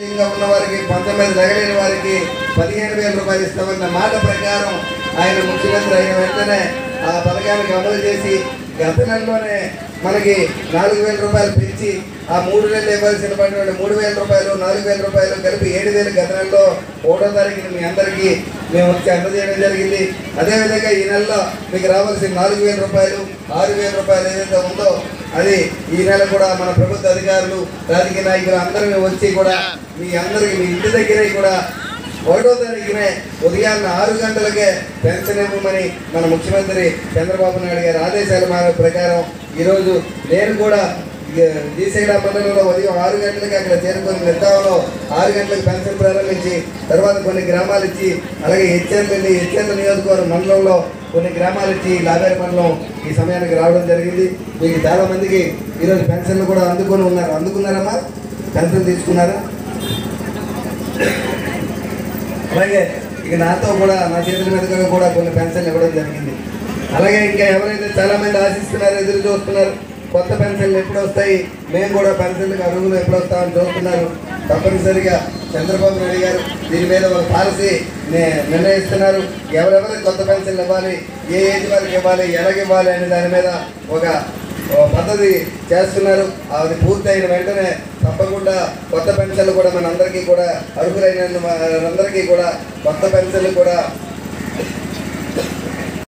ఉన్న వారికి 19 తగలేని వారికి 15,000 రూపాయలు ఇస్తామన్న మాట ప్రకారం ఆయన ముఖ్యమంత్రి అయిన వెంటనే ఆ పథకానికి అమలు చేసి గత నెలలోనే మనకి 4,000 రూపాయలు పెంచి ఆ 3 నెలలు ఇవ్వాల్సిన పడిన 3,000 రూపాయలు 4,000 రూపాయలు కలిపి 7,000 గత నెలలో 1వ తారీఖున మీ అందరికీ మేము వచ్చి అందజేయడం జరిగింది. అదేవిధంగా ఈ నెలలో మీకు రావాల్సిన 4,000 రూపాయలు 6,000 రూపాయలు ఏదైతే ఉందో అది ఈ నెల కూడా మన ప్రభుత్వ అధికారులు రాజకీయ నాయకులు అందరూ వచ్చి కూడా మీ అందరికీ మీ ఇంటి దగ్గరే కూడా 1వ తారీఖునే ఉదయాన్నే 6 గంటలకే పెన్షన్ ఇవ్వమని మన ముఖ్యమంత్రి చంద్రబాబు నాయుడు గారి ఆదేశాల ప్రకారం ఈరోజు నేను కూడా శ్రీశైల మండలంలో ఉదయం 6 గంటలకి అక్కడ చేరుకొని నిర్ధావలో 6 గంటలకు పెన్షన్ ప్రారంభించి తర్వాత కొన్ని గ్రామాలు ఇచ్చి అలాగే హెచ్ఎర్ల నియోజకవర్గం మండలంలో కొన్ని గ్రామాలు ఇచ్చి లాబేరు మండలం ఈ సమయానికి రావడం జరిగింది. మీకు చాలా మందికి ఈరోజు పెన్షన్లు కూడా అందుకున్నారమ్మా? పెన్షన్ తీసుకున్నారా? అలాగే ఇక నాతో కూడా నా చేతుల మీదుగా కూడా కొన్ని పెన్షన్లు ఇవ్వడం జరిగింది. అలాగే ఇంకా ఎవరైతే చాలామంది ఆశిస్తున్నారో ఎదురు చూస్తున్నారు కొత్త పెన్షన్లు ఎప్పుడు వస్తాయి, మేము కూడా పెన్షన్లకు అడుగులు ఎప్పుడు వస్తామని చూస్తున్నారు. తప్పనిసరిగా చంద్రబాబు నాయుడు గారు దీని మీద ఒక పాలసీ నిర్ణయిస్తున్నారు. ఎవరెవరికి కొత్త పెన్షన్లు ఇవ్వాలి, ఏ ఏజ్ వారికి ఇవ్వాలి, ఎలాగివ్వాలి అనే దాని మీద ఒక పద్ధతి చేస్తున్నారు. అది పూర్తయిన వెంటనే తప్పకుండా కొత్త పెన్షన్లు కూడా మనందరికీ కూడా అర్హులైన అందరికీ కూడా కొత్త పెన్షన్లు కూడా